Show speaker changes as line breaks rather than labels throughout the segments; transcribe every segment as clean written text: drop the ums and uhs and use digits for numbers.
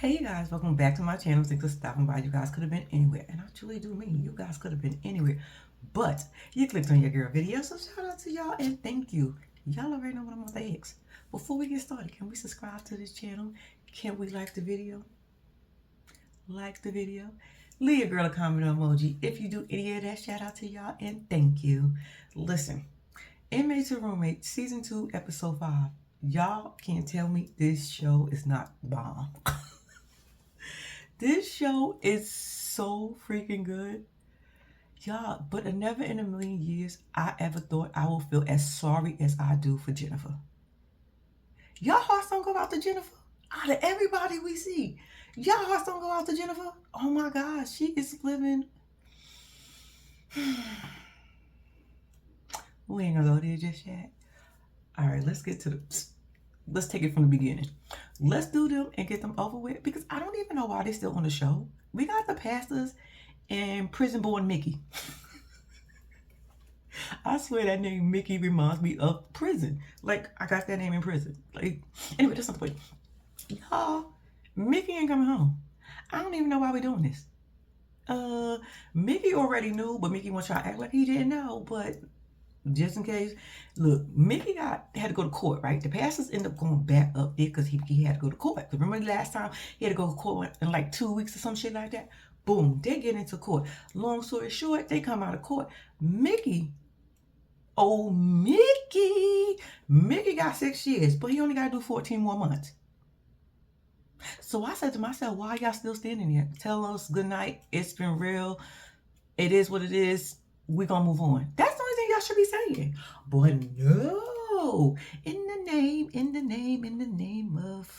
Hey you guys, welcome back to my channel. Thanks for stopping by. You guys could have been anywhere, and I truly do mean you guys could have been anywhere, but you clicked on your girl video, so shout out to y'all and thank you. Y'all already know what I'm gonna ask. Before we get started, can we subscribe to this channel? Can we like the video? Like the video? Leave a girl a comment emoji. If you do any of that, shout out to y'all and thank you. Listen, Inmate to Roommate, Season 2, Episode 5. Y'all can't tell me this show is not bomb. This show is so freaking good. Y'all, but never in a million years I ever thought I will feel as sorry as I do for Jennifer. Y'all hearts don't go out to Jennifer. Out of everybody we see, y'all hearts don't go out to Jennifer. Oh my God, she is living. We ain't gonna go there just yet. All right, let's take it from the beginning. Let's do them and get them over with, because I don't even know why they're still on the show. We got the pastors and prison born Mickey. I swear that name Mickey reminds me of prison. Like, I got that name in prison. Like, anyway, that's not the point. Y'all, Mickey ain't coming home. I don't even know why we're doing this. Mickey already knew, but Mickey wants to try to act like he didn't know, but just in case, look, Mickey had to go to court, right? The pastors ended up going back up there because he had to go to court. Because remember the last time he had to go to court in like 2 weeks or some shit like that? Boom, they get into court. Long story short, they come out of court. Mickey got 6 years, but he only got to do 14 more months. So I said to myself, why y'all still standing there? Tell us good night. It's been real. It is what it is. We're going to move on. That's the only thing y'all should be saying. But no. In the name of...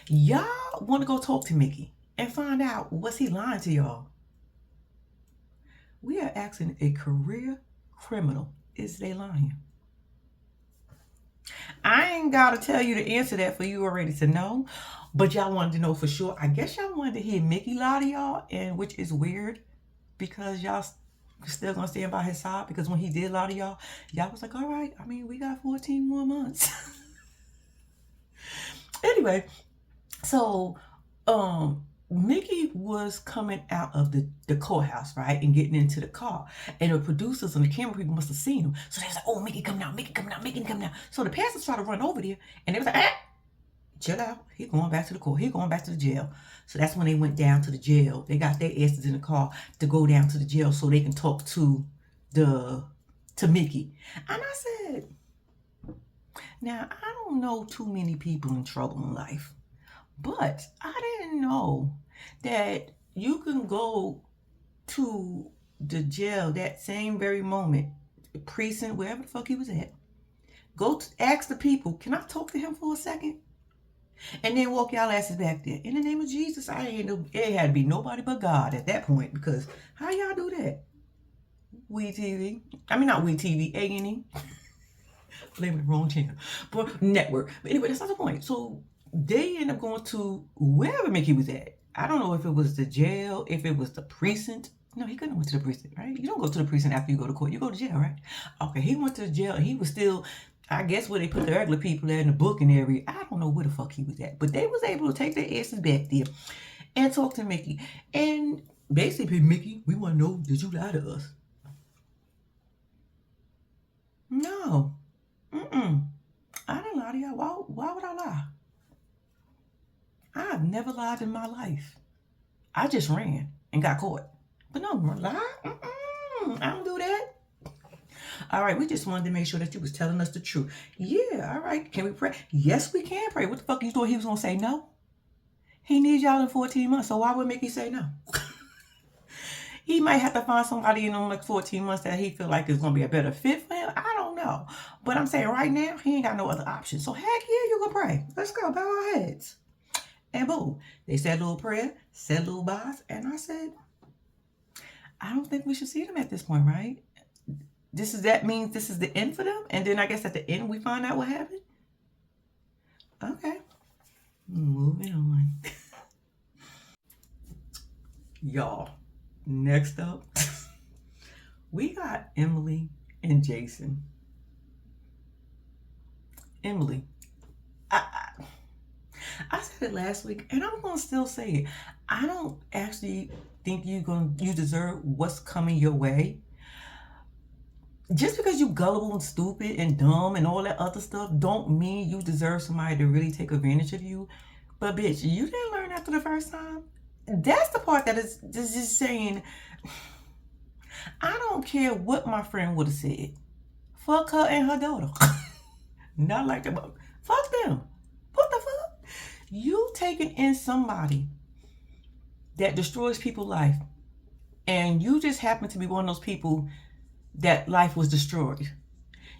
Y'all want to go talk to Mickey and find out, was he lying to y'all? We are asking a career criminal, is they lying? I ain't got to tell you the answer to that for you already to know, but y'all wanted to know for sure. I guess y'all wanted to hear Mickey lie to y'all, and which is weird because y'all still gonna stand by his side, because when he did lie to y'all, y'all was like, all right, I mean, we got 14 more months. Anyway, so Mickey was coming out of the courthouse, right, and getting into the car, and the producers and the camera people must have seen him, so they was like, oh, Mickey coming out, Mickey coming out, Mickey coming out. So the pastors tried to run over there, and they was like, chill out, he going back to the court, he going back to the jail. So that's when they went down to the jail. They got their asses in the car to go down to the jail so they can talk to Mickey. And I said, now I don't know too many people in trouble in life, but I didn't know that you can go to the jail that same very moment, precinct, wherever the fuck he was at, go ask the people, can I talk to him for a second? And then walk y'all asses back there. In the name of Jesus, it had to be nobody but God at that point, because how y'all do that? We TV. I mean, not We TV, A&E. Blaming the wrong channel. But network. But anyway, that's not the point. So they end up going to wherever Mickey was at. I don't know if it was the jail, if it was the precinct. No, he couldn't have went to the precinct, right? You don't go to the precinct after you go to court. You go to jail, right? Okay, he went to the jail, and he was still, I guess, where they put the regular people at in the booking area. I don't know where the fuck he was at. But they was able to take their asses back there and talk to Mickey. And basically, Mickey, we want to know, did you lie to us? No. I didn't lie to y'all. Why would I lie? I've never lied in my life. I just ran and got caught. But no, lie? I don't do that. All right, we just wanted to make sure that you was telling us the truth. Yeah, all right. Can we pray? Yes, we can pray. What the fuck you thought he was going to say no? He needs y'all in 14 months, so why would Mickey say no? He might have to find somebody in like 14 months that he feel like is going to be a better fit for him. I don't know. But I'm saying right now, he ain't got no other option. So heck yeah, you can pray. Let's go. Bow our heads. And boom. They said a little prayer, said a little bars, and I said, I don't think we should see them at this point, right? That means this is the end for them? And then I guess at the end we find out what happened? Okay. Moving on. Y'all, next up, we got Emily and Jason. Emily, I said it last week, and I'm gonna still say it. I don't actually think you deserve what's coming your way. Just because you gullible and stupid and dumb and all that other stuff, don't mean you deserve somebody to really take advantage of you. But bitch, you didn't learn after the first time. That's the part that is just saying, I don't care what my friend would have said. Fuck her and her daughter. Not like that. Fuck them. What the fuck? You taking in somebody that destroys people's life, and you just happen to be one of those people that life was destroyed.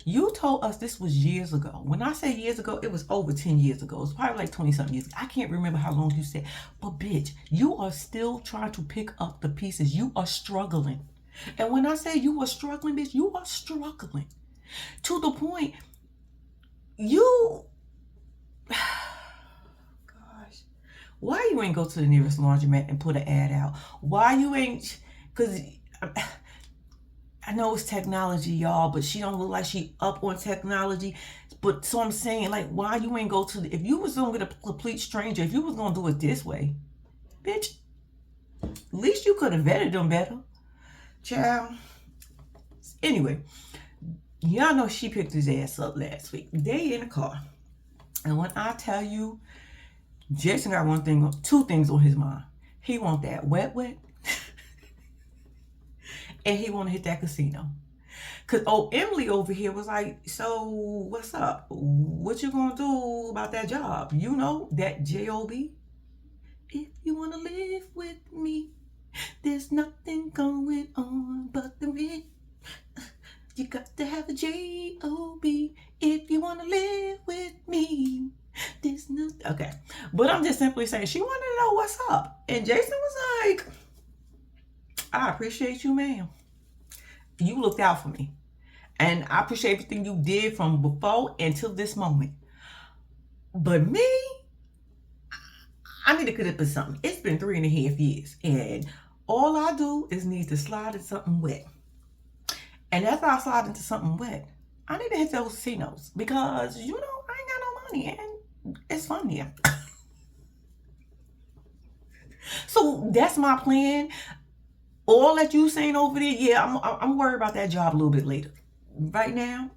You told us this was years ago. When I say years ago, it was over 10 years ago. It's probably like 20-something years ago. I can't remember how long you said. But bitch, you are still trying to pick up the pieces. You are struggling. And when I say you are struggling, bitch, you are struggling. To the point, you... Gosh. Why you ain't go to the nearest laundromat and put an ad out? Why you ain't... Because... I know it's technology, y'all, but she don't look like she up on technology. But so I'm saying, like, why you ain't go to if you was gonna get a complete stranger, if you was gonna do it this way, bitch, at least you could have vetted them better. Child. Anyway, y'all know she picked his ass up last week. They in the car. And when I tell you, Jason got two things on his mind. He want that wet. And he want to hit that casino. Because, Emily over here was like, so what's up? What you going to do about that job? You know, that job? If you want to live with me, there's nothing going on but the rent. You got to have a job if you want to live with me. There's no... Okay. But I'm just simply saying, she wanted to know what's up. And Jason was like... I appreciate you, ma'am. You looked out for me. And I appreciate everything you did from before until this moment. But me, I need to get up with something. It's been 3.5 years. And all I do is need to slide into something wet. And after I slide into something wet, I need to hit those casinos. Because, I ain't got no money. And it's fun here. So that's my plan. All that you saying over there, yeah, I'm worried about that job a little bit later. Right now,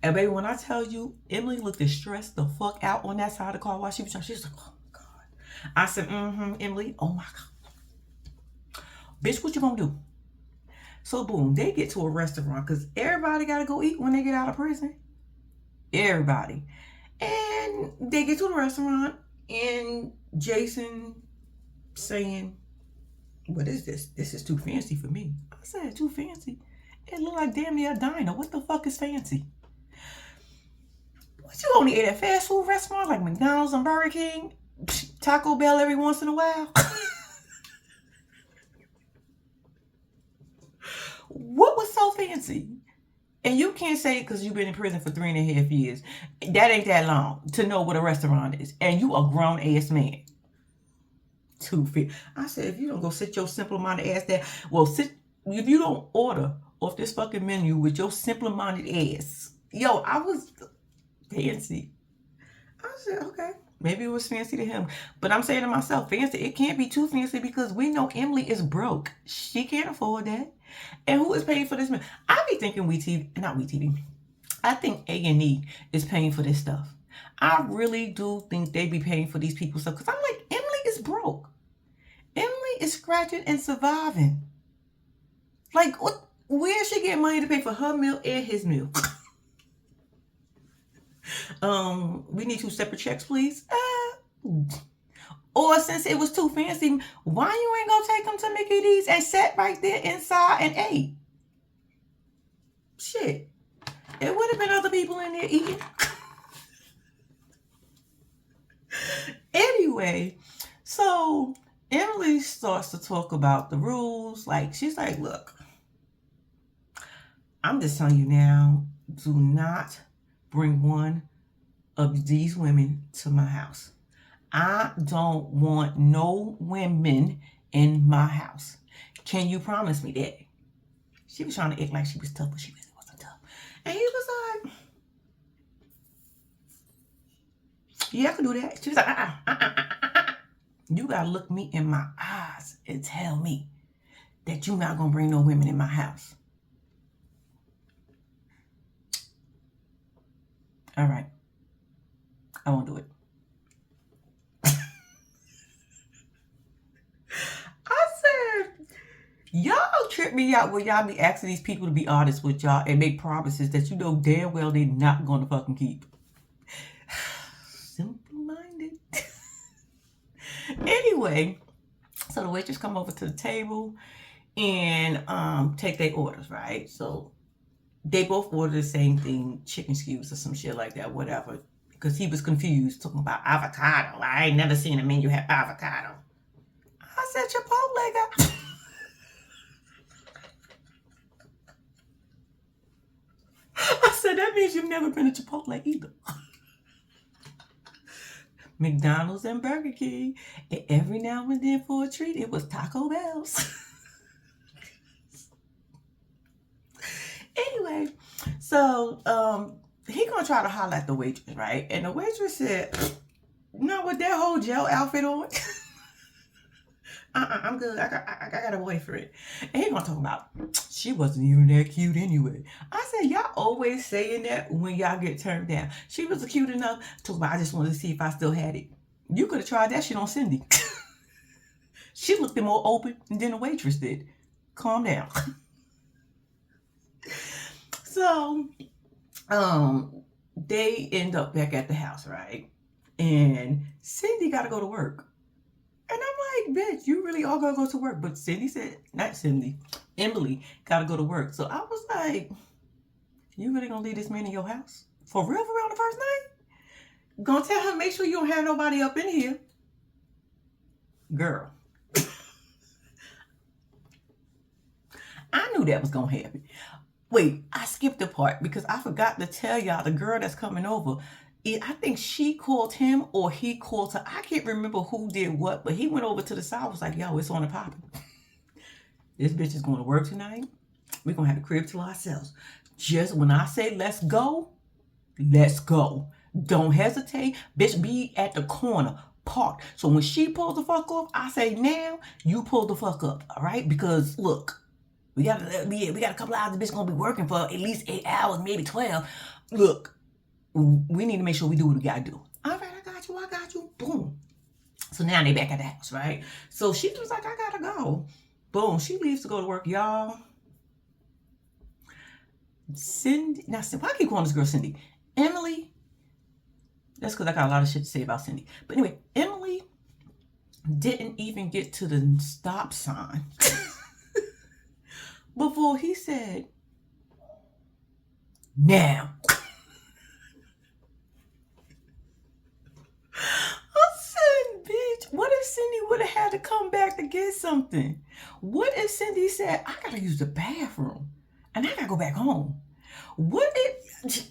And baby, when I tell you, Emily looked stressed the fuck out on that side of the car while she was trying. She was like, oh my God. I said, Emily, oh my God. Bitch, what you gonna do? So boom, they get to a restaurant because everybody gotta go eat when they get out of prison. Everybody. And they get to the restaurant and Jason saying, what is this? This is too fancy for me. I said, too fancy? It looked like damn near a diner. What the fuck is fancy? What, you only ate at fast food restaurants like McDonald's and Burger King? Taco Bell every once in a while? What was so fancy? And you can't say because you've been in prison for 3.5 years. That ain't that long to know what a restaurant is. And you a grown ass man. Too fit. I said, if you don't go sit your simple-minded ass there, well, if you don't order off this fucking menu with your simple-minded ass. Yo, I was fancy. I said, okay, maybe it was fancy to him. But I'm saying to myself, fancy, it can't be too fancy because we know Emily is broke. She can't afford that. And who is paying for this meal? I be thinking not WeTV. I think A&E is paying for this stuff. I really do think they be paying for these people's stuff. Because I'm like, Emily is broke. Emily is scratching and surviving. Like, where she get money to pay for her meal and his meal? We need 2 separate checks, please. Or since it was too fancy, why you ain't gonna take them to Mickey D's and sat right there inside and ate? Shit. It would have been other people in there eating. Anyway, so Emily starts to talk about the rules. Like, she's like, look, I'm just telling you now, do not bring one of these women to my house. I don't want no women in my house. Can you promise me that? She was trying to act like she was tough, but she really wasn't tough. And he was like, Yeah, I can do that. She was like, you gotta look me in my eyes and tell me that you're not gonna bring no women in my house. All right, I won't do it. I said, y'all trip me out when y'all be asking these people to be honest with y'all and make promises that you know damn well they're not gonna fucking keep. Simple-minded. Anyway, so the waitress come over to the table and take their orders, right? So they both ordered the same thing, chicken skewers or some shit like that, whatever. Because he was confused, talking about avocado. I ain't never seen a menu have avocado. I said Chipotle got. I said that means you've never been to Chipotle either. McDonald's and Burger King, and every now and then for a treat, it was Taco Bell's. Anyway, so he gonna try to holler at the waitress, right? And the waitress said, "No, with that whole gel outfit on, I'm good. I got a boyfriend." And he gonna talk about she wasn't even that cute anyway. I said, y'all always saying that when y'all get turned down. She was cute enough to talk about. I just wanted to see if I still had it. You could have tried that shit on Cindy. She looked more open than the waitress did. Calm down. So, they end up back at the house, right? And Cindy got to go to work. And I'm like, bitch, you really all gonna go to work. But Cindy said, not Cindy, Emily got to go to work. So I was like, you really gonna leave this man in your house? For real, around the first night? Gonna tell her, make sure you don't have nobody up in here. Girl. I knew that was gonna happen. Wait, I skipped the part because I forgot to tell y'all the girl that's coming over. I think she called him or he called her. I can't remember who did what, but he went over to the side, was like, yo, it's on the popping. This bitch is going to work tonight. We're going to have the crib to ourselves. Just when I say let's go, let's go. Don't hesitate. Bitch, be at the corner, parked. So when she pulls the fuck off, I say now, you pull the fuck up, all right? Because look, we got a couple hours. The bitch gonna be working for at least 8 hours, maybe 12. Look, we need to make sure we do what we gotta do. All right, I got you. Boom. So now they back at the house, right? So she was like, I gotta go. Boom. She leaves to go to work, y'all. Cindy, now why I keep calling this girl Cindy? Emily. That's because I got a lot of shit to say about Cindy. But anyway, Emily didn't even get to the stop sign before he said, now. I said, bitch, what if Cindy would have had to come back to get something? What if Cindy said, I gotta use the bathroom and I gotta go back home? What if...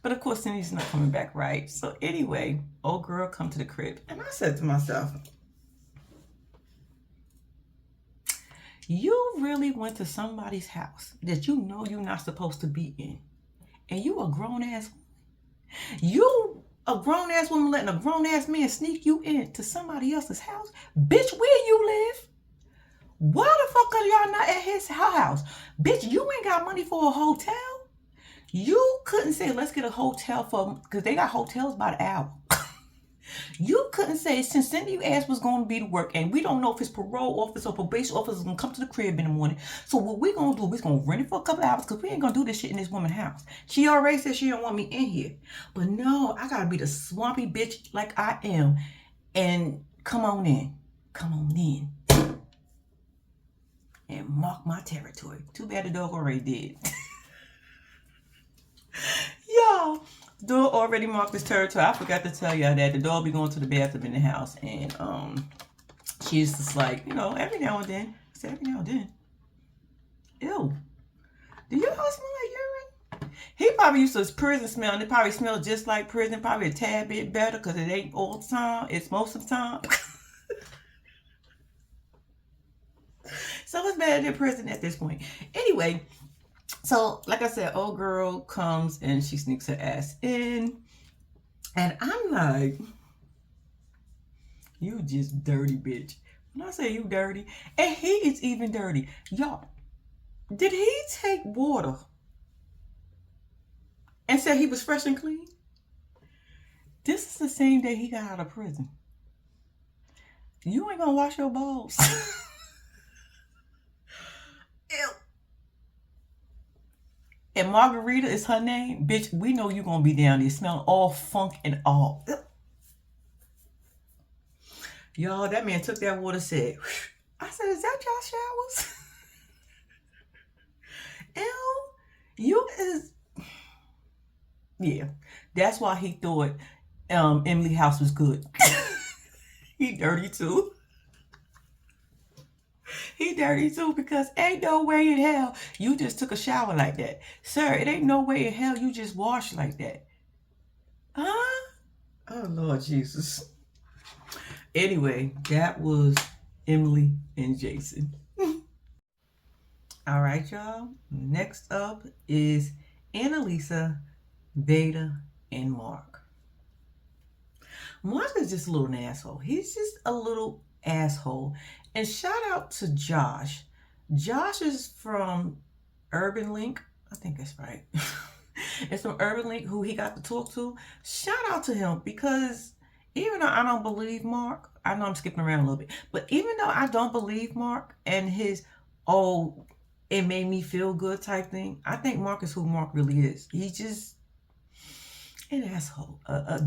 But of course, Cindy's not coming back, right? So anyway, old girl come to the crib. And I said to myself, you really went to somebody's house that you know you're not supposed to be in. And you a grown-ass woman. You a grown-ass woman letting a grown-ass man sneak you into somebody else's house? Bitch, where you live? Why the fuck are y'all not at his house? Bitch, you ain't got money for a hotel. You couldn't say, let's get a hotel for, because they got hotels by the hour. You couldn't say, since Cindy ass was going to be to work, and we don't know if his parole office or probation officer is going to come to the crib in the morning. So what we're going to do, we're going to rent it for a couple hours, because we ain't going to do this shit in this woman's house. She already said she don't want me in here. But no, I got to be the swampy bitch like I am. And come on in. Come on in. And mark my territory. Too bad the dog already did. Y'all, the dog already marked his territory. I forgot to tell y'all that the dog be going to the bathroom in the house, and she's just like, you know, every now and then. I said, every now and then. Ew. Do your house smell like urine? He probably used to his prison smell, and it probably smells just like prison, probably a tad bit better, because it ain't all the time. It's most of the time. So it's better than prison at this point. Anyway, so like I said, old girl comes and she sneaks her ass in. And I'm like, you just dirty bitch. When I say you dirty, and he is even dirty. Y'all, did he take water and say he was fresh and clean? This is the same day he got out of prison. You ain't gonna wash your balls. Ew. And Margarita is her name. Bitch, we know you gonna be down there smelling all funk and all. Y'all, that man took that water, said, I said, is that y'all showers? Ew, you is, yeah. That's why he thought Emily House was good. He dirty too. He dirty too, because ain't no way in hell you just took a shower like that. Sir, it ain't no way in hell you just washed like that. Huh? Oh, Lord Jesus. Anyway, that was Emily and Jason. All right, y'all. Next up is Annalisa, Veda, and Mark. Mark is just a little asshole. He's just a little asshole. And shout out to Josh. Josh is from Urban Link. I think that's right. It's from Urban Link, who he got to talk to. Shout out to him, because even though I don't believe Mark, I know I'm skipping around a little bit, but even though I don't believe Mark and his, oh, it made me feel good type thing, I think Mark is who Mark really is. He's just an asshole. A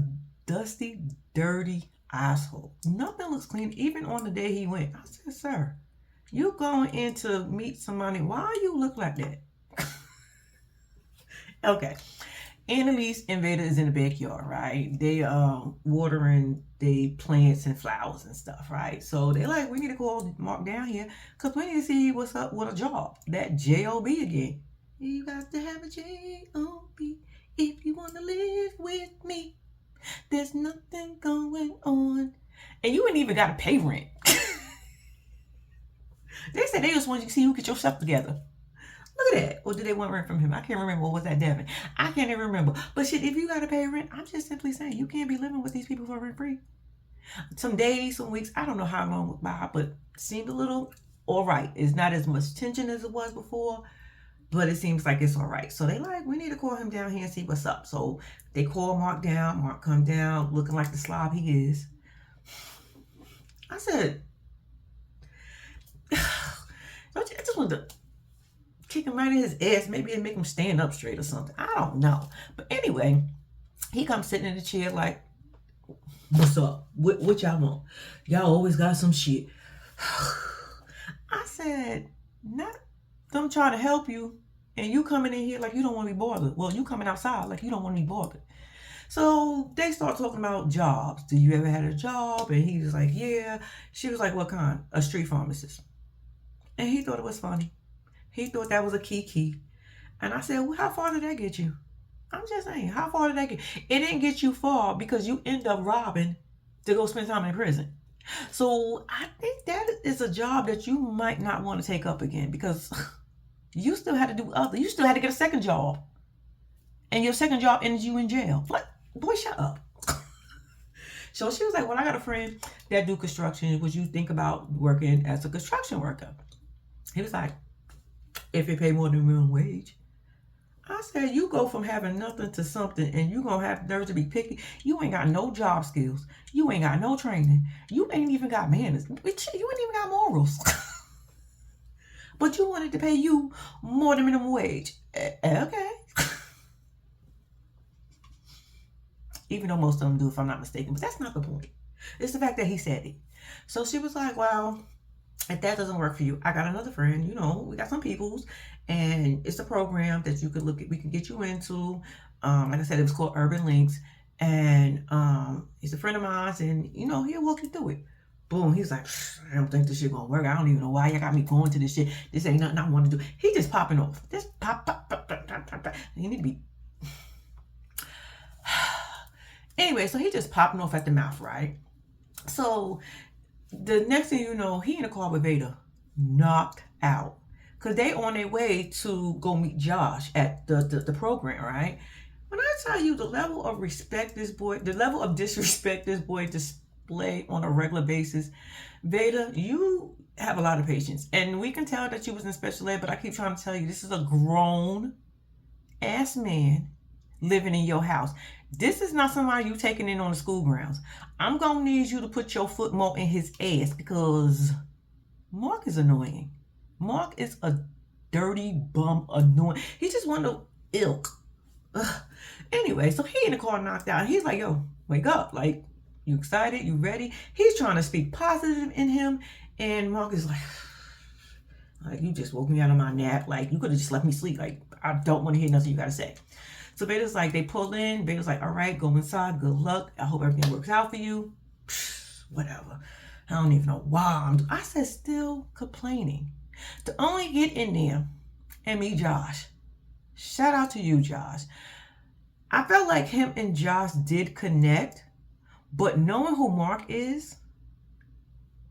dusty, dirty asshole. Nothing looks clean. Even on the day he went, I said, sir, you going in to meet somebody, why you look like that? Okay. Annalise and Veda is in the backyard, right? They watering the plants and flowers and stuff, right? So they're like, we need to call Mark down here, because we need to see what's up with a job. That J-O-B again. You got to have a J-O-B if you want to live with me. There's nothing going on. And you ain't even got to pay rent. They said they just want you to see you get yourself together. Look at that. Or did they want rent from him? I can't remember. Or was that Devin? I can't even remember. But shit, if you got to pay rent, I'm just simply saying you can't be living with these people for rent free. Some days, some weeks, I don't know how long went by, but it seemed a little all right. It's not as much tension as it was before, but it seems like it's all right. So they like, we need to call him down here and see what's up. So they call Mark down. Mark come down looking like the slob he is. I said, I just wanted to kick him right in his ass, maybe and make him stand up straight or something. I don't know. But anyway, he comes sitting in the chair like, what's up? What y'all want? Y'all always got some shit. I said, not them trying to help you, and you coming in here like you don't want to be bothered. Well, you coming outside like you don't want to be bothered. So they start talking about jobs. Do you ever had a job? And he was like, yeah. She was like, what kind? A street pharmacist. And he thought it was funny. He thought that was a key. And I said, well, how far did that get you? I'm just saying, how far did that get? It didn't get you far, because you end up robbing to go spend time in prison. So I think that is a job that you might not want to take up again, because you still had to do you still had to get a second job. And your second job ended you in jail. Like, boy, shut up. So she was like, well, I got a friend that do construction. Would you think about working as a construction worker? He was like, if it pay more than minimum wage. I said, you go from having nothing to something, and you gonna have nerve to be picky. You ain't got no job skills. You ain't got no training. You ain't even got manners. You ain't even got morals. But you wanted to pay you more than minimum wage. Okay. Even though most of them do, if I'm not mistaken. But that's not the point. It's the fact that he said it. So she was like, well, if that doesn't work for you, I got another friend, we got some peoples, and it's a program that you could look at, we can get you into. Like I said, it was called Urban Links, and he's a friend of mine, and he'll walk you through it. Boom, he's like, I don't think this shit gonna work. I don't even know why you got me going to this shit. This ain't nothing I want to do. He just popping off. Just pop. You need to be. Anyway, so he just popping off at the mouth, right? So the next thing you know, he in a car with Veda, knocked out. Because they on their way to go meet Josh at the program, right? When I tell you the level of respect this boy, the level of disrespect this boy display on a regular basis, Veda, you have a lot of patience. And we can tell that you was in special ed, but I keep trying to tell you, this is a grown ass man living in your house. This is not somebody you taking in on the school grounds. I'm going to need you to put your foot more in his ass because Mark is annoying. Mark is a dirty bum annoying. He just want to ilk. Ugh. Anyway, so he in the car knocked out. He's like, yo, wake up. Like, you excited? You ready? He's trying to speak positive in him. And Mark is like, you just woke me out of my nap. Like, you could have just left me sleep. Like, I don't want to hear nothing you got to say. So Veda's like, they pull in. Veda's like, all right, go inside. Good luck. I hope everything works out for you. Whatever. I don't even know why. I said, still complaining. To only get in there and meet Josh. Shout out to you, Josh. I felt like him and Josh did connect, but knowing who Mark is,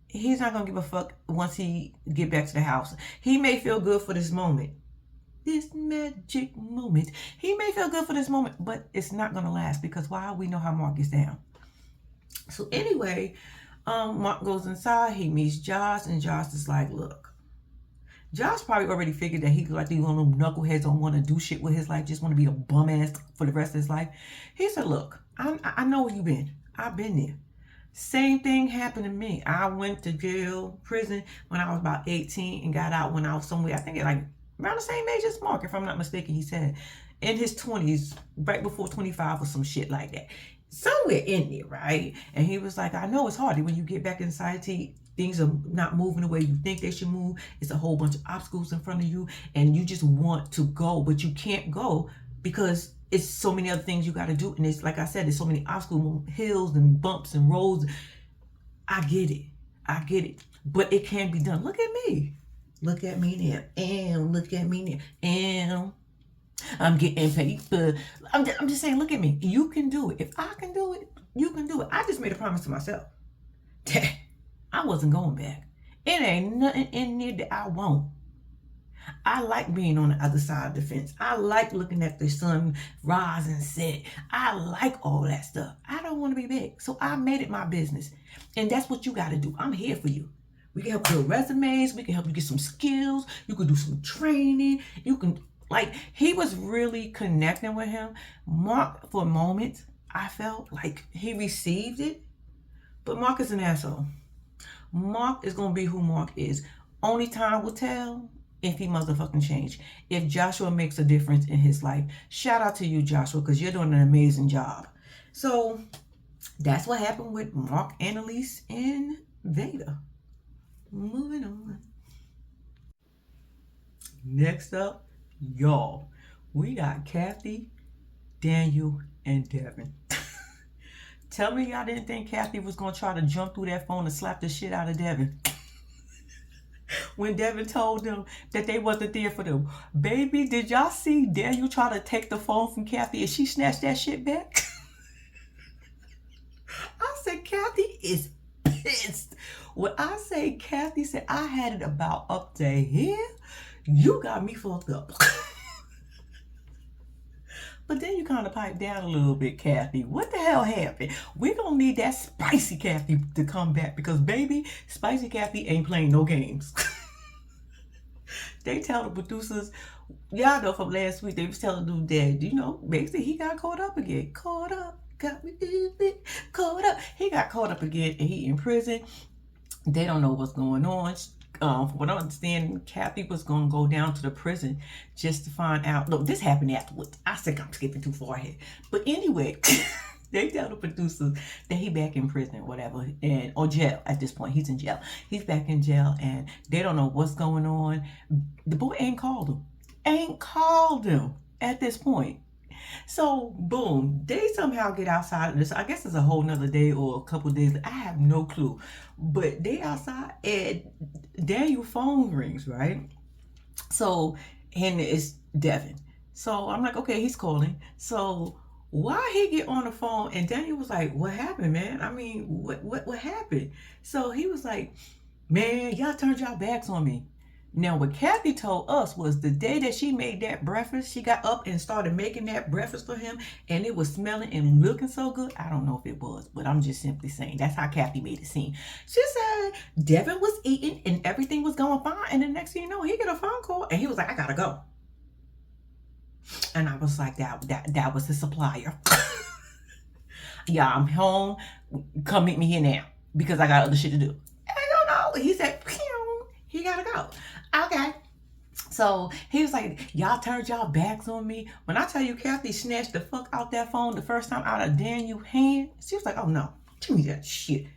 he's not going to give a fuck once he get back to the house. He may feel good for this moment. This magic moment. He may feel good for this moment, but it's not going to last because why? We know how Mark gets down. So anyway, Mark goes inside. He meets Josh, and Josh is like, look. Josh probably already figured that he like these one of them knuckleheads don't want to do shit with his life, just want to be a bum ass for the rest of his life. He said, look, I know where you been. I've been there. Same thing happened to me. I went to jail, prison when I was about 18 and got out when I was somewhere, I think at like around the same age as Mark, if I'm not mistaken, he said. In his 20s, right before 25 or some shit like that. Somewhere in there, right? And he was like, I know it's hard when you get back in society. Things are not moving the way you think they should move. It's a whole bunch of obstacles in front of you and you just want to go, but you can't go because it's so many other things you got to do. And it's like I said, there's so many obstacles, hills and bumps and roads. I get it. But it can be done. Look at me. Look at me now. And look at me now. And I'm getting paper. I'm just saying, look at me. You can do it. If I can do it, you can do it. I just made a promise to myself. I wasn't going back. It ain't nothing in there that I won't. I like being on the other side of the fence. I like looking at the sun rise and set. I like all that stuff. I don't want to be big. So I made it my business. And that's what you got to do. I'm here for you. We can help build resumes. We can help you get some skills. You can do some training. You can, like, he was really connecting with him. Mark, for a moment, I felt like he received it. But Mark is an asshole. Mark is going to be who Mark is. Only time will tell if he motherfucking change. If Joshua makes a difference in his life. Shout out to you, Joshua, because you're doing an amazing job. So that's what happened with Mark, Annalise, and Veda. Moving on. Next up, y'all, we got Kathy, Daniel, and Devin. Tell me y'all didn't think Kathy was going to try to jump through that phone and slap the shit out of Devin. When Devin told them that they wasn't there for them. Baby, did y'all see Daniel try to take the phone from Kathy and she snatched that shit back? I said, Kathy is pissed. When I say Kathy said, I had it about up to here, you got me fucked up. But then you kind of pipe down a little bit, Kathy. What the hell happened? We're going to need that spicy Kathy to come back because, baby, spicy Kathy ain't playing no games. They tell the producers, y'all know from last week, they was telling them that, you know, basically he got caught up again. Caught up. Got me caught up. He got caught up again and he in prison. They don't know what's going on. From what I understand, Kathy was going to go down to the prison just to find out. Look, this happened afterwards. I think I'm skipping too far ahead. But anyway, they tell the producers that he back in prison or whatever, or jail at this point. He's in jail. He's back in jail, and they don't know what's going on. The boy ain't called him. Ain't called him at this point. So, boom, they somehow get outside of this. I guess it's a whole nother day or a couple of days. I have no clue. But they outside and Daniel's phone rings, right? So, and it's Devin. So, I'm like, okay, he's calling. So, why he get on the phone? And Daniel was like, what happened, man? I mean, what happened? So, he was like, man, y'all turned y'all backs on me. Now, what Kathy told us was the day that she made that breakfast, she got up and started making that breakfast for him, and it was smelling and looking so good. I don't know if it was, but I'm just simply saying that's how Kathy made it seem. She said Devin was eating and everything was going fine, and the next thing you know, he get a phone call and he was like, "I gotta go," and I was like, "That was the supplier." Yeah, I'm home. Come meet me here now because I got other shit to do. And I don't know. He said, "Pew," he gotta go. Okay. So he was like, "Y'all turned y'all backs on me." When I tell you Kathy snatched the fuck out that phone the first time out of Daniel's hand, she was like, "Oh no, give me that shit.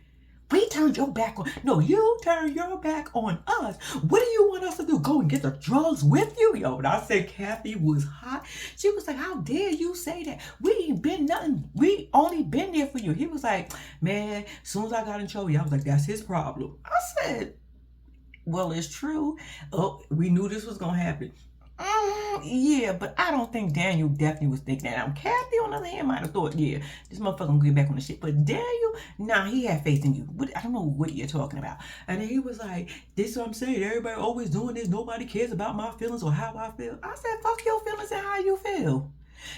We turned your back on, no, you turned your back on us. What do you want us to do? Go and get the drugs with you?" Yo, when I said Kathy was hot, she was like, "How dare you say that? We ain't been nothing. We only been there for you." He was like, "Man, as soon as I got in trouble," I was like, "That's his problem." I said, "Well, it's true. Oh, we knew this was gonna happen." Yeah, but I don't think Daniel definitely was thinking that. Kathy, on the other hand, might have thought, "Yeah, this motherfucker gonna get back on the shit." But Daniel, nah, he had faith in you. I don't know what you're talking about. And then he was like, "This is what I'm saying. Everybody always doing this. Nobody cares about my feelings or how I feel." I said, "Fuck your feelings and how you feel.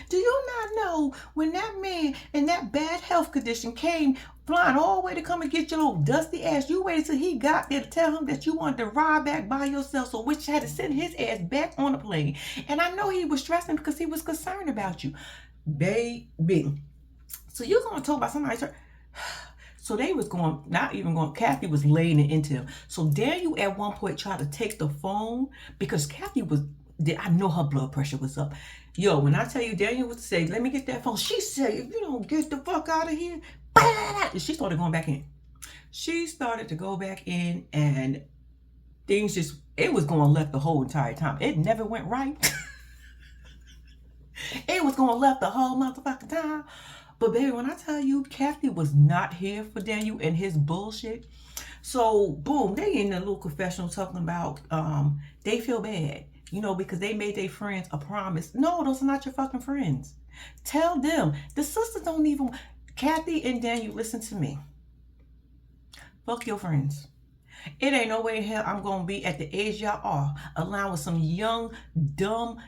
Do you not know when that man in that bad health condition came flying all the way to come and get your little dusty ass, you waited till he got there to tell him that you wanted to ride back by yourself, so which had to send his ass back on the plane. And I know he was stressing because he was concerned about you, baby." So you're going to talk about somebody. So they was going, not even going, Kathy was laying it into him. So Daniel at one point tried to take the phone because Kathy was, I know her blood pressure was up. Yo, when I tell you Daniel was to say, "Let me get that phone," she said, "If you don't get the fuck out of here," and she started going back in. She started to go back in and things just, it was going left the whole entire time. It never went right. It was going left the whole motherfucking time. But baby, when I tell you, Kathy was not here for Daniel and his bullshit. So boom, they in a little confessional talking about they feel bad, because they made their friends a promise. No, those are not your fucking friends. Tell them. The sisters don't even, Kathy and Daniel, listen to me. Fuck your friends. It ain't no way in hell I'm gonna be at the age y'all are allowing some young, dumb,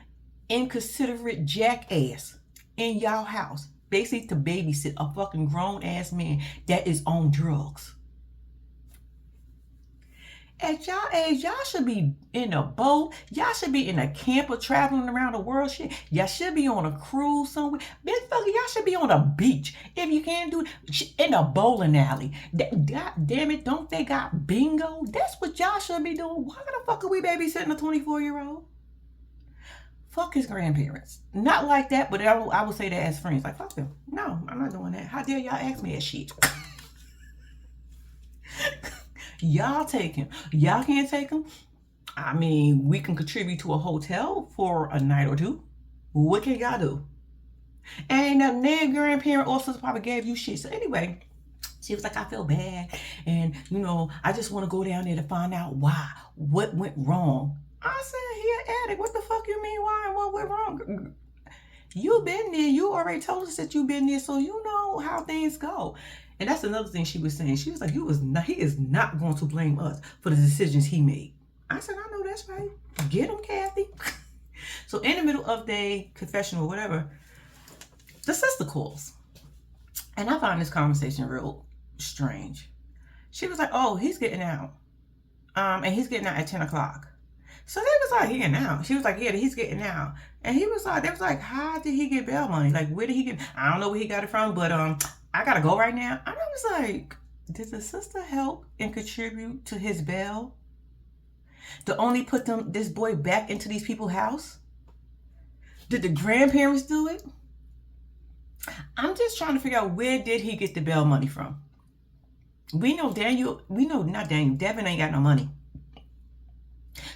inconsiderate jackass in y'all house, basically to babysit a fucking grown ass man that is on drugs. At y'all age, y'all should be in a boat. Y'all should be in a camper traveling around the world shit. Y'all should be on a cruise somewhere. Motherfucker, y'all should be on a beach. If you can't do it, in a bowling alley. God damn it, don't they got bingo? That's what y'all should be doing. Why the fuck are we babysitting a 24-year-old? Fuck his grandparents. Not like that, but I would say that as friends. Like, fuck them. No, I'm not doing that. How dare y'all ask me that shit? Y'all take him. Y'all can't take him. I mean, we can contribute to a hotel for a night or two. What can y'all do? And their grandparent also probably gave you shit. So anyway, she was like, "I feel bad. And, I just want to go down there to find out why. What went wrong." I said, "He an addict. What the fuck you mean why and what went wrong? You been there. You already told us that you been there, so you know how things go." And that's another thing she was saying. She was like, he is not going to blame us for the decisions he made. I said, "I know that's right. Get him, Kathy." So in the middle of the confession or whatever, the sister calls. And I found this conversation real strange. She was like, "Oh, he's getting out. And he's getting out at 10 o'clock. So they was like, "He getting out." She was like, "Yeah, he's getting out." And he was like, they was like, "How did he get bail money? Like, where did he get?" I don't know where he got it from, but I gotta go right now. And I was like, did the sister help and contribute to his bail to only put this boy back into these people's house? Did the grandparents do it? I'm just trying to figure out, where did he get the bail money from? We know not Daniel, Devin ain't got no money.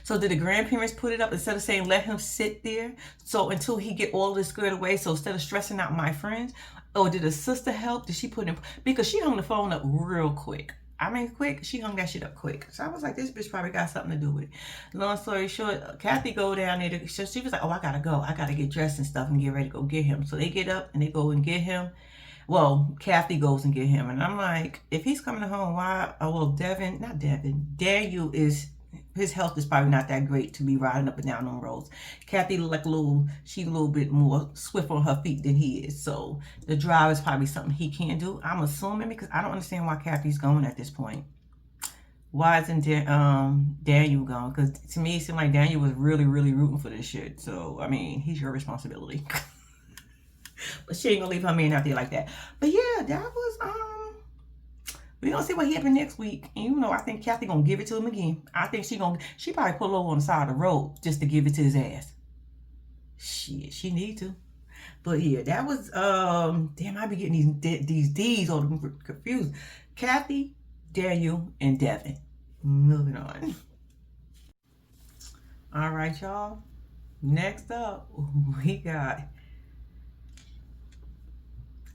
So did the grandparents put it up instead of saying, "Let him sit there so until he get all this squared away, so instead of stressing out my friends"? Or did the sister help? Did she put in, because she hung the phone up real quick. I mean, quick. She hung that shit up quick. So I was like, this bitch probably got something to do with it. Long story short, Kathy go down there. She was like, "Oh, I gotta go. I gotta get dressed and stuff and get ready to go get him." So they get up and they go and get him. Well, Kathy goes and get him. And I'm like, if he's coming home, why? Oh, well, not Devin. Daniel is his health is probably not that great to be riding up and down them roads. Kathy look like she's a little bit more swift on her feet than he is. So the drive is probably something he can't do. I'm assuming, because I don't understand why Kathy's going at this point. Why isn't Daniel going? Because to me, it seemed like Daniel was really, really rooting for this shit. So, I mean, he's your responsibility. But she ain't gonna leave her man out there like that. But yeah, that was, we gonna see what happened next week. And you know, I think Kathy gonna give it to him again. I think she probably pull over on the side of the road just to give it to his ass. Shit, she need to. But yeah, that was, damn, I be getting these D's all confused. Kathy, Daniel, and Devin. Moving on. All right, y'all. Next up, we got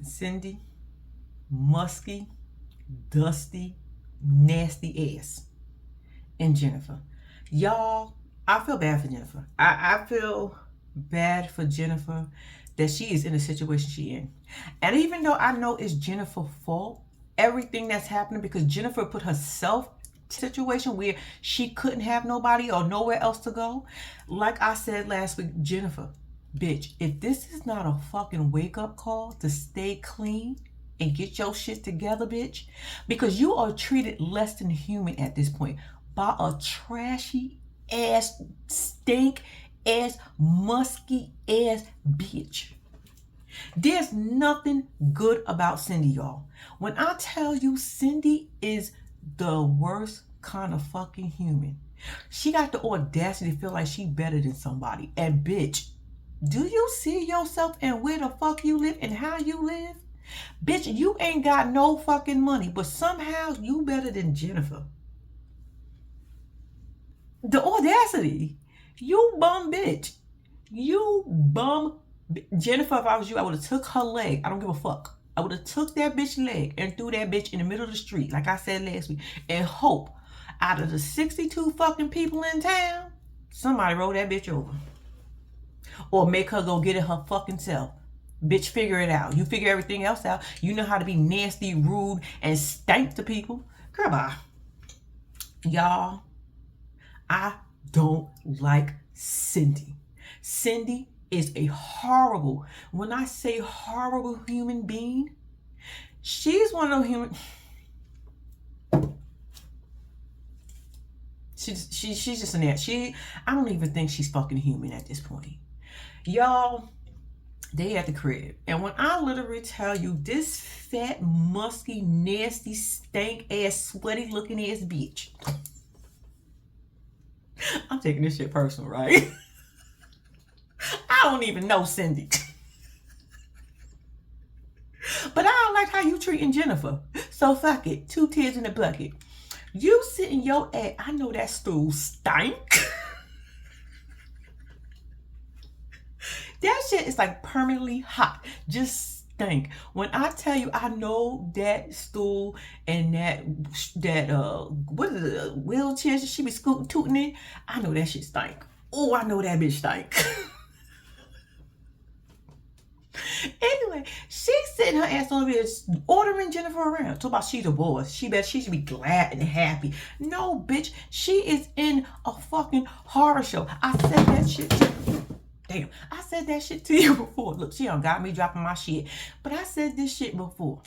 Cindy, musky, dusty, nasty ass, and Jennifer. Y'all, I feel bad for Jennifer. I feel bad for Jennifer that she is in the situation she in. And even though I know it's Jennifer's fault, everything that's happening, because Jennifer put herself in a situation where she couldn't have nobody or nowhere else to go. Like I said last week, Jennifer, bitch, if this is not a fucking wake-up call to stay clean and get your shit together, bitch, because you are treated less than human at this point by a trashy ass, stink ass, musky ass bitch. There's nothing good about Cindy, y'all. When I tell you Cindy is the worst kind of fucking human. She got the audacity to feel like she better than somebody. And bitch, do you see yourself and where the fuck you live and how you live? Bitch, you ain't got no fucking money, but somehow you better than Jennifer. The audacity. You bum bitch. You bum Jennifer, if I was you, I would have took her leg. I don't give a fuck. I would have took that bitch leg and threw that bitch in the middle of the street, like I said last week, and hope out of the 62 fucking people in town, somebody roll that bitch over. Or make her go get it her fucking self. Bitch, figure it out. You figure everything else out. You know how to be nasty, rude, and stank to people. Girl, bye. Y'all, I don't like Cindy. Cindy is a horrible, when I say horrible human being, she's one of those human, she's just an ass. I don't even think she's fucking human at this point. Y'all, they at the crib. And when I literally tell you this fat, musky, nasty, stank ass, sweaty looking ass bitch, I'm taking this shit personal, right? I don't even know Cindy. But I don't like how you treating Jennifer. So fuck it. 2 tears in the bucket. You sit in your ass. I know that stool stank. That shit is like permanently hot. Just stink. When I tell you, I know that stool and that what is it, wheelchair she be scooting tooting in, I know that shit stink. Oh, I know that bitch stink. Anyway, she's sitting her ass over here ordering Jennifer around. Talk about she's a boss. She should be glad and happy. No, bitch. She is in a fucking horror show. I said that shit to you. Damn. I said that shit to you before. Look, she done got me dropping my shit. But I said this shit before.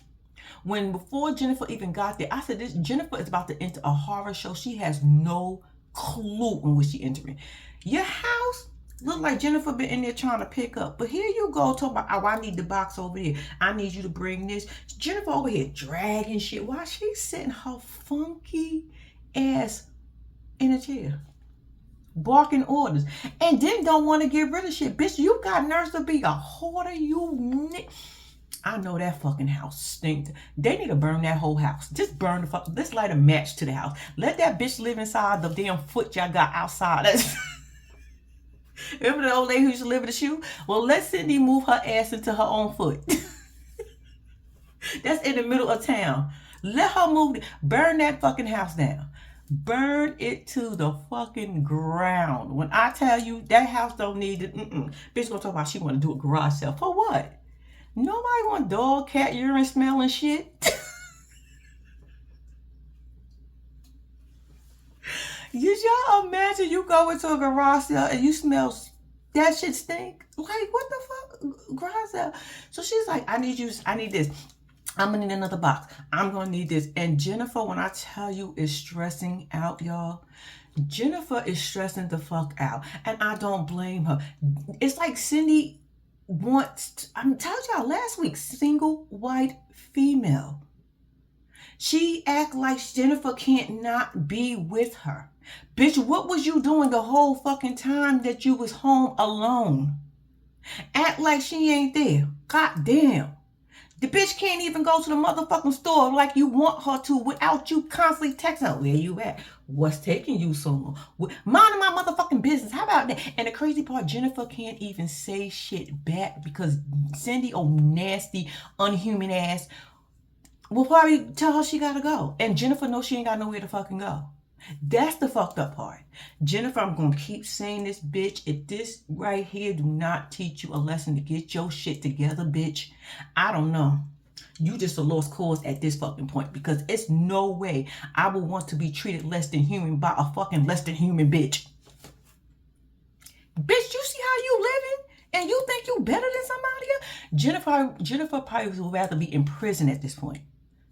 Before Jennifer even got there, I said this Jennifer is about to enter a horror show. She has no clue in which she entering. Your house look like Jennifer been in there trying to pick up. But here you go talking about, oh, I need the box over here. I need you to bring this. Jennifer over here dragging shit while she's sitting her funky ass in a chair. Barking orders. And then don't want to get rid of shit. Bitch, you got nerves to be a hoarder, I know that fucking house stinks. They need to burn that whole house. Just burn the fuck. Let's light a match to the house. Let that bitch live inside the damn foot y'all got outside. Remember the old lady who used to live in the shoe? Well, let Cindy move her ass into her own foot. That's in the middle of town. Let her move it. Burn that fucking house down. Burn it to the fucking ground. When I tell you that house don't need it, bitch gonna talk about she want to do a garage sale. For what? Nobody want dog, cat, urine smell and shit. y'all imagine you go into a garage sale and you smell that shit stink? Like, what the fuck? Garage sale. So she's like, I need this. I'm gonna need another box. I'm gonna need this. And Jennifer, when I tell you, is stressing out, y'all. Jennifer is stressing the fuck out. And I don't blame her. It's like Cindy wants, I told y'all last week, single white female. She act like Jennifer can't not be with her. Bitch, what was you doing the whole fucking time that you was home alone? Act like she ain't there. God damn. The bitch can't even go to the motherfucking store like you want her to without you constantly texting her. Where you at? What's taking you so long? Minding my motherfucking business. How about that? And the crazy part, Jennifer can't even say shit back because Cindy, oh nasty, unhuman ass, will probably tell her she gotta go. And Jennifer knows she ain't got nowhere to fucking go. That's the fucked up part. Jennifer, I'm gonna keep saying this, bitch. If this right here do not teach you a lesson to get your shit together, bitch, I don't know. You just a lost cause at this fucking point because it's no way I would want to be treated less than human by a fucking less than human bitch. Bitch, you see how you living? And you think you better than somebody else? Jennifer probably would rather be in prison at this point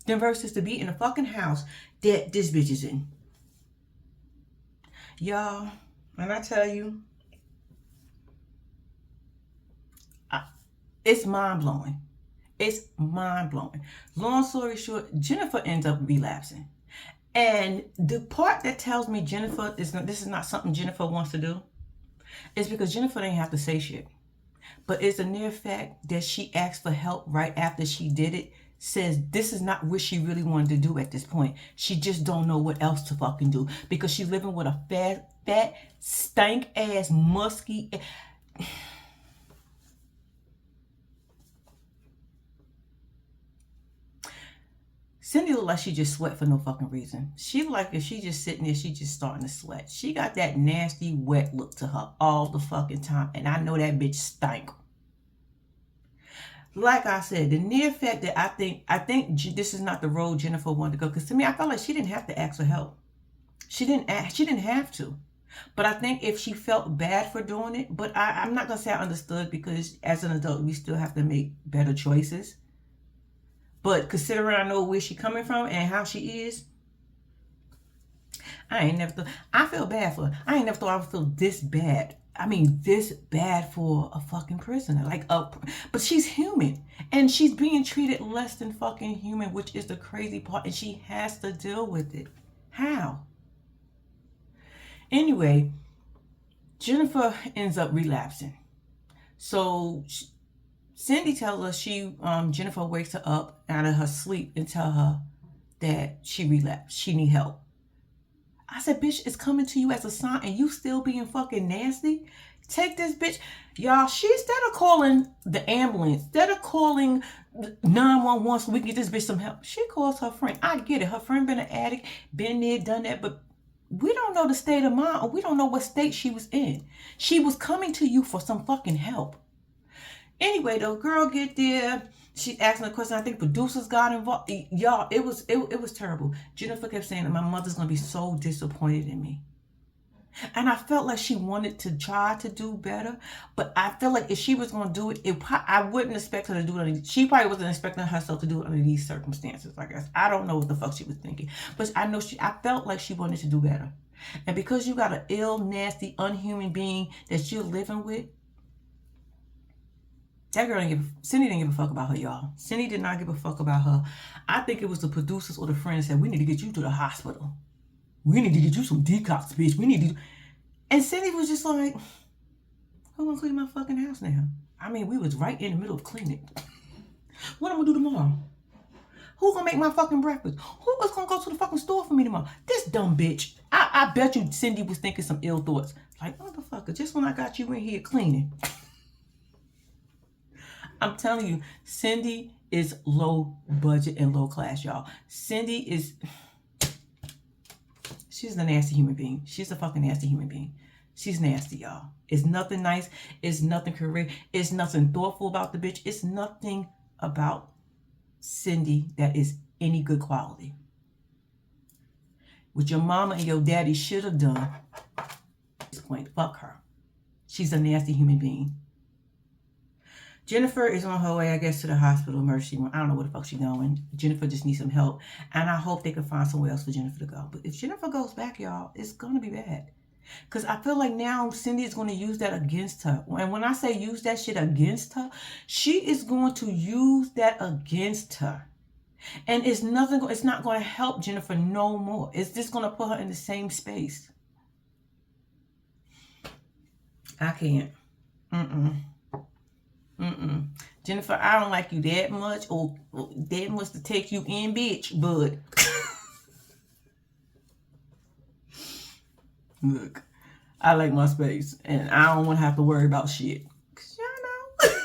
than versus to be in a fucking house that this bitch is in. Y'all, when I tell you, it's mind-blowing. It's mind-blowing. Long story short, Jennifer ends up relapsing. And the part that tells me Jennifer, this is not something Jennifer wants to do, is because Jennifer didn't have to say shit. But it's a near fact that she asked for help right after she did it, says this is not what she really wanted to do at this point. She just don't know what else to fucking do because she's living with a fat, stank ass, musky. Cindy look like she just sweat for no fucking reason. She like if she just sitting there, she just starting to sweat. She got that nasty, wet look to her all the fucking time, and I know that bitch stank. Like I said, the near fact that I think this is not the road Jennifer wanted to go. Because to me, I felt like she didn't have to ask for help. She didn't have to. But I think if she felt bad for doing it, but I'm not gonna say I understood because as an adult, we still have to make better choices. But considering I know where she coming from and how she is, I feel bad for her. I ain't never thought I would feel this bad. I mean, this bad for a fucking prisoner. But she's human. And she's being treated less than fucking human, which is the crazy part. And she has to deal with it. How? Anyway, Jennifer ends up relapsing. So Cindy tells us Jennifer wakes her up out of her sleep and tell her that she relapsed. She need help. I said, bitch, it's coming to you as a sign and you still being fucking nasty? Take this bitch. Y'all, instead of calling the ambulance, instead of calling 911 so we can get this bitch some help, she calls her friend. I get it. Her friend been an addict, been there, done that, but we don't know the state of mind or we don't know what state she was in. She was coming to you for some fucking help. Anyway, the girl get there. She's asking a question. I think producers got involved. Y'all, it was terrible. Jennifer kept saying that my mother's going to be so disappointed in me. And I felt like she wanted to try to do better. But I feel like if she was going to do it, I wouldn't expect her to do it. She probably wasn't expecting herself to do it under these circumstances, I guess. I don't know what the fuck she was thinking. But I felt like she wanted to do better. And because you got an ill, nasty, unhuman being that you're living with, that girl Cindy didn't give a fuck about her, y'all. Cindy did not give a fuck about her. I think it was the producers or the friends that we need to get you to the hospital. We need to get you some detox, bitch. We need to. And Cindy was just like, who gonna clean my fucking house now? I mean, we was right in the middle of cleaning. What I'm gonna do tomorrow? Who gonna make my fucking breakfast? Who is gonna go to the fucking store for me tomorrow? This dumb bitch. I bet you Cindy was thinking some ill thoughts. Like, motherfucker, just when I got you in here cleaning. I'm telling you, Cindy is low budget and low class, y'all. She's a nasty human being. She's a fucking nasty human being. She's nasty, y'all. It's nothing nice. It's nothing career. It's nothing thoughtful about the bitch. It's nothing about Cindy that is any good quality. what your mama and your daddy should have done. At this point, fuck her. She's a nasty human being. Jennifer is on her way, I guess, to the hospital emergency room. I don't know where the fuck she's going. Jennifer just needs some help. And I hope they can find somewhere else for Jennifer to go. But if Jennifer goes back, y'all, it's going to be bad. Because I feel like now Cindy is going to use that against her. And when I say use that shit against her, she is going to use that against her. And it's not going to help Jennifer no more. It's just going to put her in the same space. I can't. Jennifer, I don't like you that much or that much to take you in, bitch. But look, I like my space and I don't want to have to worry about shit. Cause y'all know.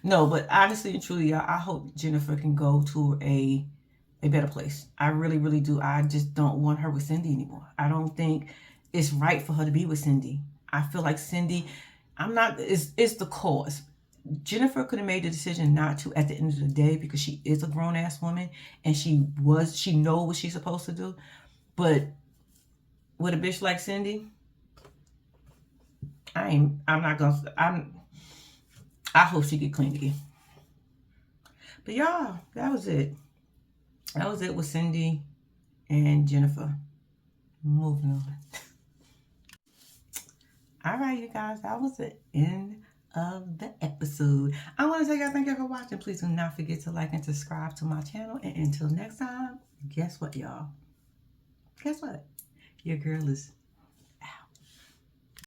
No, but honestly and truly, I hope Jennifer can go to a better place. I really, really do. I just don't want her with Cindy anymore. I don't think it's right for her to be with Cindy. I feel like Cindy, it's the cause. Jennifer could have made the decision not to at the end of the day because she is a grown-ass woman and she knows what she's supposed to do. But with a bitch like Cindy, I hope she get clean again. But y'all, that was it. That was it with Cindy and Jennifer. Moving on. All right, you guys, that was the end of the episode. I want to say thank you for watching. Please do not forget to like and subscribe to my channel. And until next time, guess what, y'all? Guess what? Your girl is